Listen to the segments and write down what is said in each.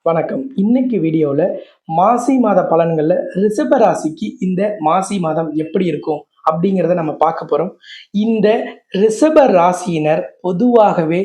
வணக்கம். இன்னைக்கு வீடியோல மாசி மாத பலன்கள்ல ரிஷப ராசிக்கு இந்த மாசி மாதம் எப்படி இருக்கும் அப்படிங்கிறத நம்ம பார்க்க போறோம். இந்த ரிஷப ராசியினர் பொதுவாகவே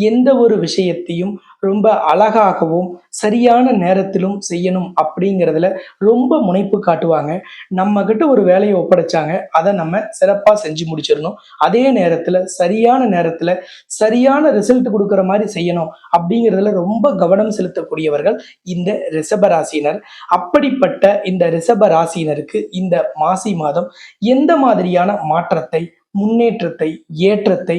எந்த ஒரு விஷயத்தையும் ரொம்ப அழகாகவும் சரியான நேரத்திலும் செய்யணும் அப்படிங்கிறதுல ரொம்ப முனைப்பு காட்டுவாங்க. நம்ம கிட்ட ஒரு வேலையை ஒப்படைச்சாங்க, அதை நம்ம சிறப்பாக செஞ்சு முடிச்சிடணும். அதே நேரத்தில் சரியான நேரத்தில் சரியான ரிசல்ட் கொடுக்குற மாதிரி செய்யணும் அப்படிங்கிறதுல ரொம்ப கவனம் செலுத்தக்கூடியவர்கள் இந்த ரிஷப ராசியினர். அப்படிப்பட்ட இந்த ரிஷப ராசியினருக்கு இந்த மாசி மாதம் எந்த மாதிரியான மாற்றத்தை, முன்னேற்றத்தை, ஏற்றத்தை,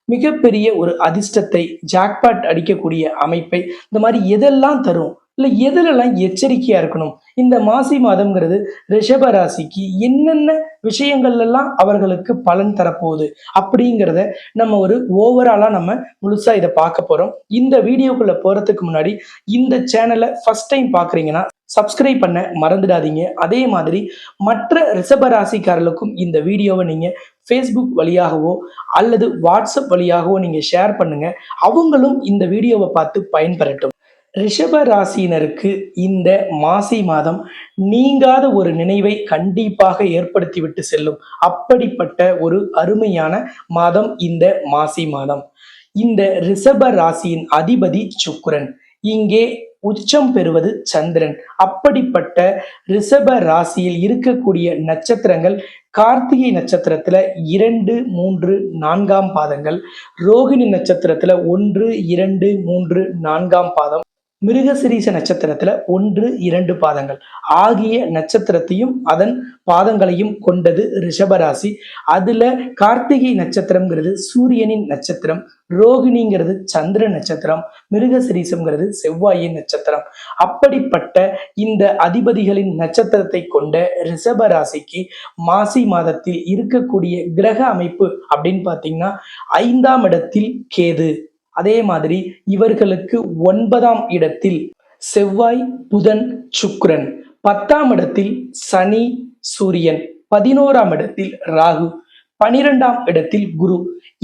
மிகப்பெரிய ஒரு அதிர்ஷ்டத்தை, ஜாக்பாட் அடிக்கக்கூடிய அமைப்பை, இந்த மாதிரி எதெல்லாம் தரும், இல்லை எதிலெல்லாம் எச்சரிக்கையா இருக்கணும், இந்த மாசி மாதம்ங்கிறது ரிஷப ராசிக்கு என்னென்ன விஷயங்கள்லாம் அவர்களுக்கு பலன் தரப்போகுது அப்படிங்கிறத நம்ம ஒரு ஓவராலா நம்ம முழுசா இதை பார்க்க போறோம். இந்த வீடியோக்குள்ள போறதுக்கு முன்னாடி இந்த சேனலை ஃபர்ஸ்ட் டைம் பார்க்குறீங்கன்னா சப்ஸ்கிரைப் பண்ண மறந்துடாதீங்க. அதே மாதிரி மற்ற ரிஷப ராசிக்காரர்களுக்கும் இந்த வீடியோவை நீங்க ஃபேஸ்புக் வழியாகவோ அல்லது வாட்ஸ்அப் வழியாகவோ நீங்க ஷேர் பண்ணுங்க. அவங்களும் இந்த வீடியோவை பார்த்து பயன்பெறட்டும். ரிஷப ராசியினருக்கு இந்த மாசி மாதம் நீங்காத ஒரு நினைவை கண்டிப்பாக ஏற்படுத்திவிட்டு செல்லும். அப்படிப்பட்ட ஒரு அருமையான மாதம் இந்த மாசி மாதம். இந்த ரிஷப ராசியின் அதிபதி சுக்கிரன், இங்கே உச்சம் பெறுவது சந்திரன். அப்படிப்பட்ட ரிஷப ராசியில் இருக்கக்கூடிய நட்சத்திரங்கள் கார்த்திகை நட்சத்திரத்துல 2, 3, 4ஆம் பாதங்கள், ரோகிணி நட்சத்திரத்துல 1, 2, 3, 4ஆம் பாதம், மிருகசிரீச நட்சத்திரத்துல 1, 2 பாதங்கள் ஆகிய நட்சத்திரத்தையும் அதன் பாதங்களையும் கொண்டது ரிஷபராசி. அதுல கார்த்திகை நட்சத்திரம்ங்கிறது சூரியனின் நட்சத்திரம், ரோகிணிங்கிறது சந்திர நட்சத்திரம், மிருகசிரீசம்ங்கிறது செவ்வாயின் நட்சத்திரம். அப்படிப்பட்ட இந்த அதிபதிகளின் நட்சத்திரத்தை கொண்ட ரிஷபராசிக்கு மாசி மாதத்தில் இருக்கக்கூடிய கிரக அமைப்பு அப்படின்னு பார்த்தீங்கன்னா 5ஆம் இடத்தில் கேது, அதே மாதிரி இவர்களுக்கு 9ஆம் இடத்தில் செவ்வாய், புதன், சுக்கிரன், 10ஆம் இடத்தில் சனி, சூரியன், 11ஆம் இடத்தில் ராகு, 12ஆம் இடத்தில் குரு.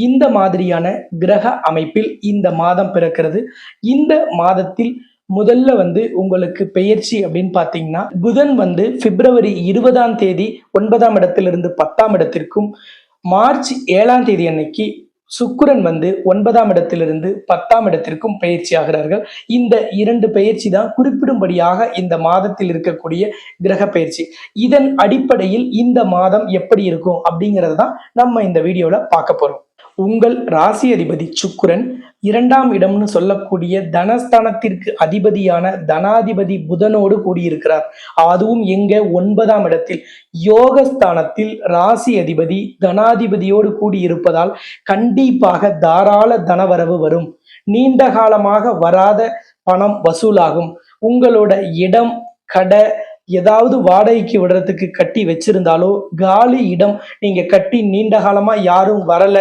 இந்த மாதிரியான கிரக அமைப்பில் இந்த மாதம் பிறக்கிறது. இந்த மாதத்தில் முதல்ல உங்களுக்கு பெயர்ச்சி அப்படின்னு பார்த்தீங்கன்னா புதன் பிப்ரவரி 20ஆம் தேதி 9ஆம் இடத்திலிருந்து 10ஆம் இடத்திற்கும், மார்ச் 7ஆம் தேதி அன்னைக்கு சுக்கிரன் 9ஆம் இடத்திலிருந்து 10ஆம் இடத்திற்கும் பயிற்சி ஆகிறார்கள். இந்த 2 பயிற்சி தான் குறிப்பிடும்படியாக இந்த மாதத்தில் இருக்கக்கூடிய கிரக பயிற்சி. இதன் அடிப்படையில் இந்த மாதம் எப்படி இருக்கும் அப்படிங்கிறது தான் நம்ம இந்த வீடியோல பார்க்க போறோம். உங்கள் ராசி அதிபதி சுக்கிரன் 2ஆம் இடம்னு சொல்லக்கூடிய தனஸ்தானத்திற்கு அதிபதியான தனாதிபதி புதனோடு கூடியிருக்கிறார். அதுவும் எங்க 9ஆம் இடத்தில் யோகஸ்தானத்தில் ராசி அதிபதி தனாதிபதியோடு கூடியிருப்பதால் கண்டிப்பாக தாராள தனவரவு வரும். நீண்ட காலமாக வராத பணம் வசூலாகும். உங்களோட இடம், கடை ஏதாவது வாடகைக்கு விடுறதுக்கு கட்டி வச்சிருந்தாலோ, காலி இடம் நீங்க கட்டி நீண்ட காலமா யாரும் வரல,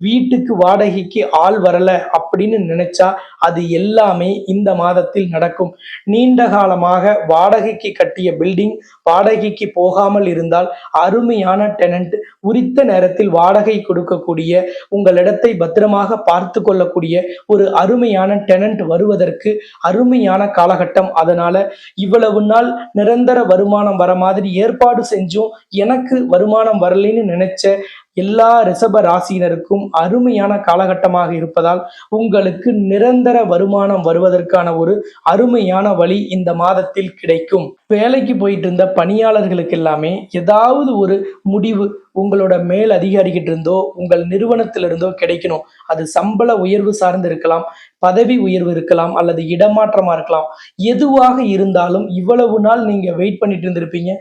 வீட்டுக்கு வாடகைக்கு ஆள் வரல அப்படின்னு நினைச்சா அது எல்லாமே இந்த மாதத்தில் நடக்கும். நீண்ட காலமாக வாடகைக்கு கட்டிய பில்டிங் வாடகைக்கு போகாமல் இருந்தால் அருமையான டெனன்ட், உரித்த நேரத்தில் வாடகை கொடுக்கக்கூடிய, உங்களிடத்தை பத்திரமாக பார்த்து கொள்ளக்கூடிய ஒரு அருமையான டெனன்ட் வருவதற்கு அருமையான காலகட்டம். அதனால இவ்வளவு நாள் நிரந்தர வருமானம் வர மாதிரி ஏற்பாடு செஞ்சும் எனக்கு வருமானம் வரலைன்னு நினைச்ச எல்லா ரிஷப ராசியினருக்கும் அருமையான காலகட்டமாக இருப்பதால் உங்களுக்கு நிரந்தர வருமானம் வருவதற்கான ஒரு அருமையான வழி இந்த மாதத்தில் கிடைக்கும். வேலைக்கு போயிட்டு இருந்த பணியாளர்களுக்கு எல்லாமே ஏதாவது ஒரு முடிவு உங்களோட மேல் அதிகாரிகிட்ட இருந்தோ உங்கள் நிறுவனத்திலிருந்தோ கிடைக்கணும். அது சம்பள உயர்வு சார்ந்து இருக்கலாம், பதவி உயர்வு இருக்கலாம், அல்லது இடமாற்றமா இருக்கலாம். எதுவாக இருந்தாலும் இவ்வளவு நாள் நீங்க வெயிட் பண்ணிட்டு இருந்திருப்பீங்க,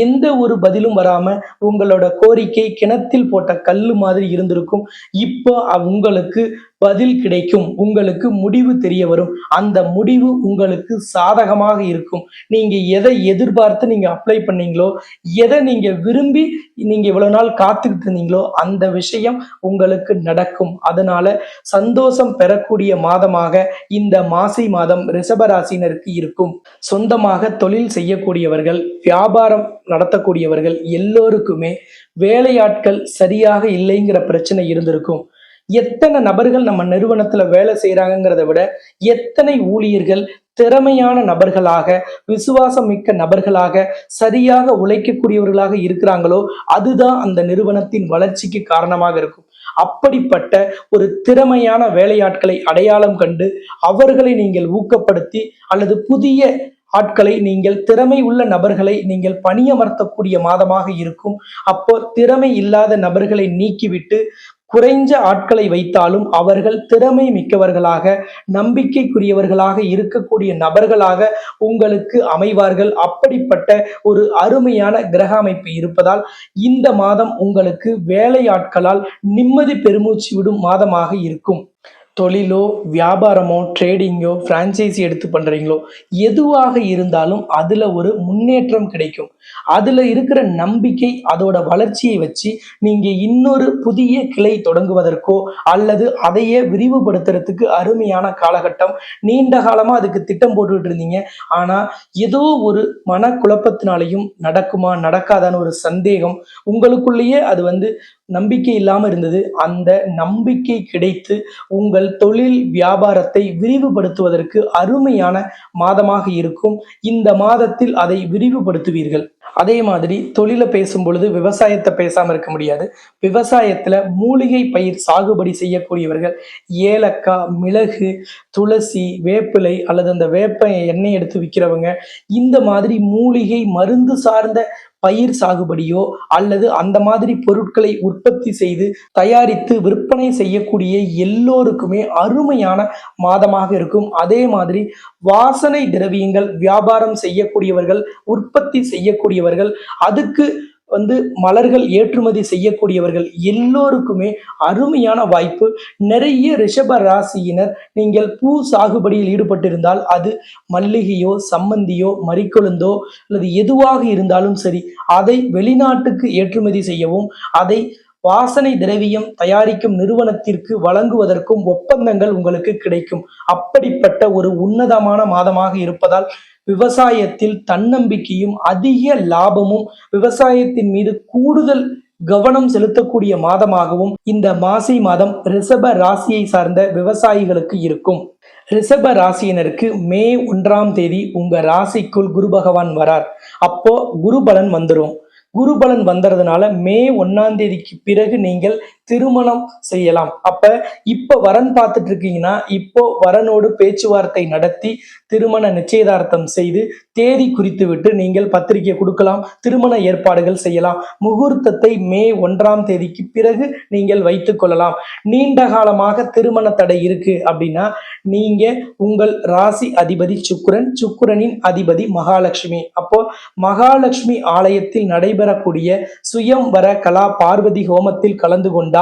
எந்த ஒரு பதிலும் வராம உங்களோட கோரிக்கை கிணத்தில் போட்ட கல்லு மாதிரி இருந்திருக்கும். இப்போ உங்களுக்கு பதில் கிடைக்கும், உங்களுக்கு முடிவு தெரிய வரும். அந்த முடிவு உங்களுக்கு சாதகமாக இருக்கும். நீங்க எதை எதிர்பார்த்து நீங்க அப்ளை பண்ணீங்களோ, எதை நீங்க விரும்பி நீங்க இவ்வளவு நாள் காத்துக்கிட்டு இருந்தீங்களோ அந்த விஷயம் உங்களுக்கு நடக்கும். அதனால சந்தோஷம் பெறக்கூடிய மாதமாக இந்த மாசி மாதம் ரிஷபராசினருக்கு இருக்கும். சொந்தமாக தொழில் செய்யக்கூடியவர்கள், வியாபாரம் நடத்தக்கூடியவர்கள் எல்லோருக்குமே வேலையாட்கள் சரியாக இல்லைங்கிற பிரச்சனை இருந்திருக்கும். எத்தனை நபர்கள் நம்ம நிறுவனத்துல வேலை செய்யறாங்கிறத விட எத்தனை ஊழியர்கள் திறமையான நபர்களாக, விசுவாசம் மிக்க நபர்களாக, சரியாக உழைக்கக்கூடியவர்களாக இருக்கிறாங்களோ அதுதான் அந்த நிறுவனத்தின் வளர்ச்சிக்கு காரணமாக இருக்கும். அப்படிப்பட்ட ஒரு திறமையான வேலையாட்களை அடையாளம் கண்டு அவர்களை நீங்கள் ஊக்கப்படுத்தி அல்லது புதிய ஆட்களை நீங்கள் திறமை உள்ள நபர்களை நீங்கள் பணியமர்த்தக்கூடிய மாதமாக இருக்கும். அப்போ திறமை இல்லாத நபர்களை நீக்கிவிட்டு குறைஞ்ச ஆட்களை வைத்தாலும் அவர்கள் திறமை மிக்கவர்களாக, நம்பிக்கைக்குரியவர்களாக இருக்கக்கூடிய நபர்களாக உங்களுக்கு அமைவார்கள். அப்படிப்பட்ட ஒரு அருமையான கிரக அமைப்பு இருப்பதால் இந்த மாதம் உங்களுக்கு வேலையாட்களால் நிம்மதி பெருமூச்சு விடும் மாதமாக இருக்கும். தொழிலோ, வியாபாரமோ, ட்ரேடிங்கோ, ஃப்ரான்ச்சைஸி எடுத்து பண்றீங்களோ, எதுவாக இருந்தாலும் அதுல ஒரு முன்னேற்றம் கிடைக்கும். அதுல இருக்கிற நம்பிக்கை, அதோட வளர்ச்சியை வச்சு நீங்க இன்னொரு புதிய கிளை தொடங்குவதற்கோ அல்லது அதையே விரிவுபடுத்துறதுக்கு அருமையான காலகட்டம். நீண்ட காலமா அதுக்கு திட்டம் போட்டுக்கிட்டு இருந்தீங்க. ஆனா ஏதோ ஒரு மனக்குழப்பத்தினாலையும் நடக்குமா நடக்காதான்னு ஒரு சந்தேகம் உங்களுக்குள்ளேயே அது நம்பிக்கை இல்லாம இருந்தது. அந்த நம்பிக்கை கிடைத்து உங்கள் தொழில் வியாபாரத்தை விரிவுபடுத்துவதற்கு அருமையான மாதமாக இருக்கும். இந்த மாதத்தில் அதை விரிவுபடுத்துவீர்கள். அதே மாதிரி தொழிலை பேசும் பொழுது விவசாயத்தை பேசாம இருக்க முடியாது. விவசாயத்துல மூலிகை பயிர் சாகுபடி செய்யக்கூடியவர்கள், ஏலக்காய், மிளகு, துளசி, வேப்பிலை அல்லது அந்த வேப்ப எண்ணெய் எடுத்து விற்கிறவங்க, இந்த மாதிரி மூலிகை மருந்து சார்ந்த பயிர் சாகுபடியோ அல்லது அந்த மாதிரி பொருட்களை உற்பத்தி செய்து தயாரித்து விற்பனை செய்யக்கூடிய எல்லோருக்குமே அருமையான மாதமாக இருக்கும். அதே மாதிரி வாசனை திரவியங்கள் வியாபாரம் செய்யக்கூடியவர்கள், உற்பத்தி செய்யக்கூடியவர்கள், அதுக்கு மலர்கள் ஏற்றுமதி செய்யக்கூடியவர்கள் எல்லோருக்குமே அருமையான வாய்ப்பு. நிறைய ரிஷப ராசியினர் நீங்கள் பூ சாகுபடியில் ஈடுபட்டிருந்தால் அது மல்லிகையோ, சம்மந்தியோ, மரிக்கொழுந்தோ அல்லது எதுவாக இருந்தாலும் சரி, அதை வெளிநாட்டுக்கு ஏற்றுமதி செய்யவும் அதை வாசனை திரவியம் தயாரிக்கும் நிறுவனத்திற்கு வழங்குவதற்கும் ஒப்பந்தங்கள் உங்களுக்கு கிடைக்கும். அப்படிப்பட்ட ஒரு உன்னதமான மாதமாக இருப்பதால் விவசாயத்தில் தன்னம்பிக்கையும் அதிக லாபமும், விவசாயத்தின் மீது கூடுதல் கவனம் செலுத்தக்கூடிய மாதமாகவும் இந்த மாசி மாதம் ரிஷப ராசியை சார்ந்த விவசாயிகளுக்கு இருக்கும். ரிஷப ராசியினருக்கு மே 1ஆம் தேதி உங்க ராசிக்குள் குரு பகவான் வரார். அப்போ குரு பலன் வந்துடும். குரு பலன் வந்ததுனால மே 1ஆம் தேதிக்கு பிறகு நீங்கள் திருமணம் செய்யலாம். இப்ப வரன் பார்த்துட்டு இருக்கீங்கன்னா இப்போ வரனோடு பேச்சுவார்த்தை நடத்தி திருமண நிச்சயதார்த்தம் செய்து தேதி குறித்து விட்டு நீங்கள் பத்திரிகை கொடுக்கலாம், திருமண ஏற்பாடுகள் செய்யலாம். முகூர்த்தத்தை மே 1ஆம் தேதிக்கு பிறகு நீங்கள் வைத்துக் கொள்ளலாம். நீண்ட காலமாக திருமண தடை இருக்கு அப்படின்னா நீங்க உங்கள் ராசி அதிபதி சுக்கிரன், சுக்கிரனின் அதிபதி மகாலட்சுமி. அப்போ மகாலட்சுமி ஆலயத்தில் நடைபெறக்கூடிய சுயம்வர கலா பார்வதி ஹோமத்தில் கலந்து கொண்டால்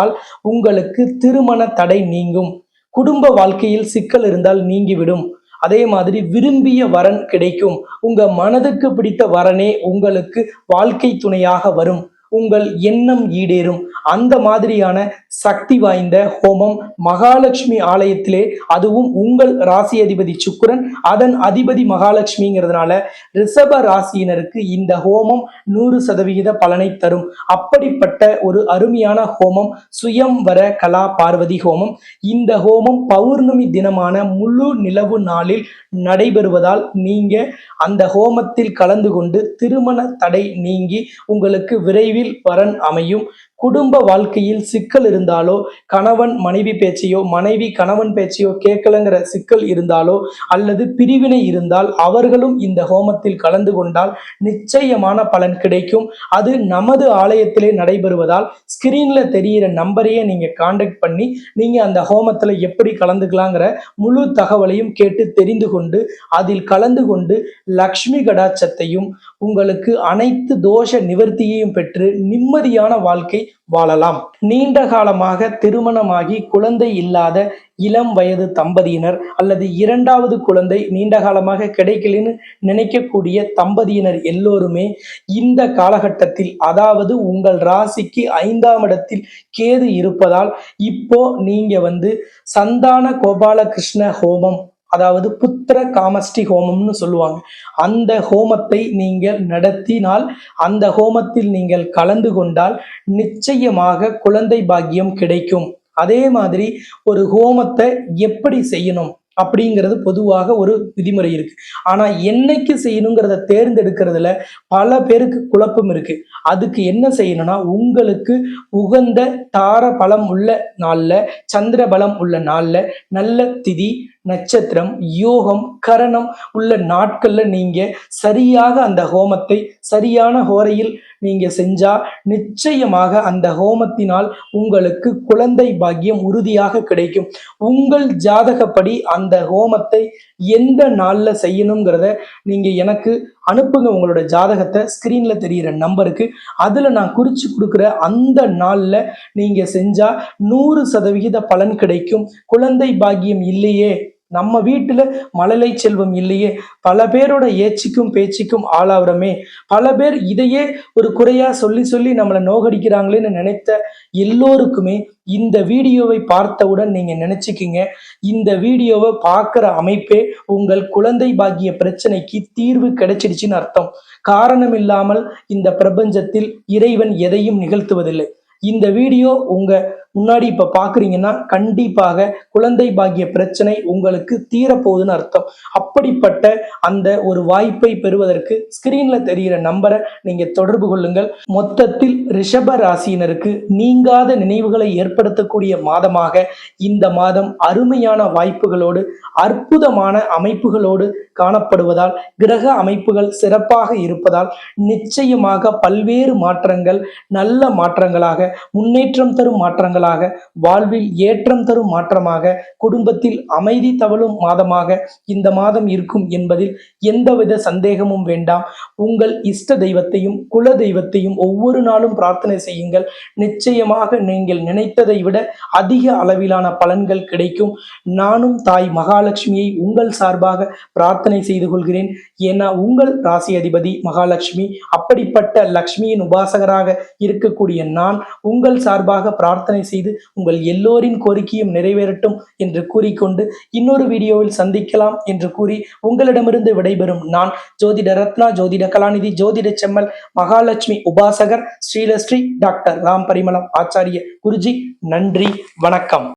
உங்களுக்கு திருமண தடை நீங்கும். குடும்ப வாழ்க்கையில் சிக்கல் இருந்தால் நீங்கிவிடும். அதே மாதிரி விரும்பிய வரன் கிடைக்கும். உங்க மனதுக்கு பிடித்த வரனே உங்களுக்கு வாழ்க்கை துணையாக வரும். உங்கள் எண்ணம் ஈடேறும். அந்த மாதிரியான சக்தி வாய்ந்த ஹோமம் மகாலட்சுமி ஆலயத்திலே, அதுவும் உங்கள் ராசி அதிபதி சுக்கிரன், அதன் அதிபதி மகாலட்சுமிங்கிறதுனால ரிஷப ராசியினருக்கு இந்த ஹோமம் 100% பலனை தரும். அப்படிப்பட்ட ஒரு அருமையான ஹோமம் சுயம்வர கலா பார்வதி ஹோமம். இந்த ஹோமம் பௌர்ணமி தினமான முழு நிலவு நாளில் நடைபெறுவதால் நீங்க அந்த ஹோமத்தில் கலந்து கொண்டு திருமண தடை நீங்கி உங்களுக்கு விரைவில் வரன் அமையும். குடும்ப வாழ்க்கையில் சிக்கல் இருந்தாலோ, கணவன் மனைவி பேச்சையோ, மனைவி கணவன் பேச்சையோ கேட்கலங்கிற சிக்கல் இருந்தாலோ அல்லது பிரிவினை இருந்தால் அவர்களும் இந்த ஹோமத்தில் கலந்து கொண்டால் நிச்சயமான பலன் கிடைக்கும். அது நமது ஆலயத்திலே நடைபெறுவதால் ஸ்கிரீன்ல தெரிகிற நம்பரையே நீங்க கான்டாக்ட் பண்ணி நீங்க அந்த ஹோமத்துல எப்படி கலந்துக்கலாங்கிற முழு தகவலையும் கேட்டு தெரிந்து கொண்டு அதில் கலந்து கொண்டு லக்ஷ்மி கடாட்சத்தையும் உங்களுக்கு அனைத்து தோஷ நிவர்த்தியையும் பெற்று நிம்மதியான வாழ்க்கை வாழலாம். நீண்ட காலமாக திருமணமாகி குழந்தை இல்லாத இளம் வயது தம்பதியினர் அல்லது 2வது குழந்தை நீண்ட காலமாக கிடைக்கலன்னு நினைக்கக்கூடிய தம்பதியினர் எல்லோருமே இந்த காலகட்டத்தில், அதாவது உங்கள் ராசிக்கு 5ஆம் இடத்தில் கேது இருப்பதால் இப்போ நீங்க சந்தான கோபாலகிருஷ்ண ஹோமம், அதாவது புத்திர காமஷ்டி ஹோமம்னு சொல்லுவாங்க, அந்த ஹோமத்தை நீங்கள் நடத்தினால், அந்த ஹோமத்தில் நீங்கள் கலந்து கொண்டால் நிச்சயமாக குழந்தை பாக்கியம் கிடைக்கும். அதே மாதிரி ஒரு ஹோமத்தை எப்படி செய்யணும் அப்படிங்கிறது பொதுவாக ஒரு விதிமுறை இருக்கு. ஆனா என்னைக்கு செய்யணுங்கிறத தேர்ந்தெடுக்கிறதுல பல பேருக்கு குழப்பம் இருக்கு. அதுக்கு என்ன செய்யணும்னா, உங்களுக்கு உகந்த தார பலம் உள்ள நாள்ல, சந்திர பலம் உள்ள நாள்ல, நல்ல திதி, நட்சத்திரம், யோகம், கரணம் உள்ள நாட்கள்ல நீங்க சரியாக அந்த ஹோமத்தை சரியான ஹோரையில் நீங்க செஞ்சா நிச்சயமாக அந்த ஹோமத்தினால் உங்களுக்கு குழந்தை பாக்கியம் உறுதியாக கிடைக்கும். உங்கள் ஜாதகப்படி அந்த ஹோமத்தை எந்த நாள்ல செய்யணுங்கிறத நீங்க எனக்கு அனுப்புங்க. உங்களோட ஜாதகத்தை ஸ்கிரீன்ல தெரியிற நம்பருக்கு. அதுல நான் குறிச்சு கொடுக்குற அந்த நாள்ல நீங்க செஞ்சா 100% பலன் கிடைக்கும். குழந்தை பாக்கியம் இல்லையே, நம்ம வீட்டுல மழலை செல்வம் இல்லையே, பல பேரோட ஏச்சிக்கும் பேச்சுக்கும் ஆளாகிறோமே, பல பேர் இதையே ஒரு குறையா சொல்லி சொல்லி நம்மளை நோகடிக்கிறாங்களேன்னு நினைத்த எல்லோருக்குமே இந்த வீடியோவை பார்த்தவுடன் நீங்க நினைச்சுக்கிங்க, இந்த வீடியோவை பார்க்குற அமைப்பே உங்கள் குழந்தை பாக்கிய பிரச்சனைக்கு தீர்வு கிடைச்சிடுச்சுன்னு அர்த்தம். காரணம் இல்லாமல் இந்த பிரபஞ்சத்தில் இறைவன் எதையும் நிகழ்த்துவதில்லை. இந்த வீடியோ உங்க முன்னாடி இப்ப பாக்குறீங்கன்னா கண்டிப்பாக குழந்தை பாக்கிய பிரச்சனை உங்களுக்கு தீரப்போகுதுன்னு அர்த்தம். அப்படிப்பட்ட அந்த ஒரு வாய்ப்பை பெறுவதற்கு ஸ்கிரீன்ல தெரிகிற நம்பரை நீங்க தொடர்பு கொள்ளுங்கள். மொத்தத்தில் ரிஷப ராசியினருக்கு நீங்காத நினைவுகளை ஏற்படுத்தக்கூடிய மாதமாக இந்த மாதம் அருமையான வாய்ப்புகளோடு அற்புதமான அமைப்புகளோடு காணப்படுவதால், கிரக அமைப்புகள் சிறப்பாக இருப்பதால் நிச்சயமாக பல்வேறு மாற்றங்கள் நல்ல மாற்றங்களாக, முன்னேற்றம் தரும் மாற்றங்களாக, வாழ்வில் ஏற்றம் தரும் மாற்றமாக, குடும்பத்தில் அமைதி தவழும் மாதமாக இந்த மாதம் இருக்கும் என்பதில் எந்தவித சந்தேகமும் வேண்டாம். உங்கள் இஷ்ட தெய்வத்தையும் குல தெய்வத்தையும் ஒவ்வொரு நாளும் பிரார்த்தனை செய்யுங்கள். நிச்சயமாக நீங்கள் நினைத்ததை விட அதிக அளவிலான பலன்கள் கிடைக்கும். நானும் தாய் மகாலட்சுமியை உங்கள் சார்பாக பிரார்த்தனை செய்து கொள்கிறேன். ஏன்னா உங்கள் ராசி அதிபதி மகாலட்சுமி. அப்படிப்பட்ட லக்ஷ்மியின் உபாசகராக இருக்கக்கூடிய நான் உங்கள் சார்பாக பிரார்த்தனை செய்து உங்கள் எல்லோரின் கோரிக்கையும் நிறைவேறட்டும் என்று கூறிக்கொண்டு இன்னொரு வீடியோவில் சந்திக்கலாம் என்று கூறி உங்களிடமிருந்து விடைபெறும் நான் ஜோதிட ரத்னா, ஜோதிட கலாநிதி, ஜோதிட செம்மல், மகாலட்சுமி உபாசகர், ஸ்ரீலஸ்ரீ டாக்டர் ராம் பரிமளம் ஆச்சாரிய குருஜி. நன்றி, வணக்கம்.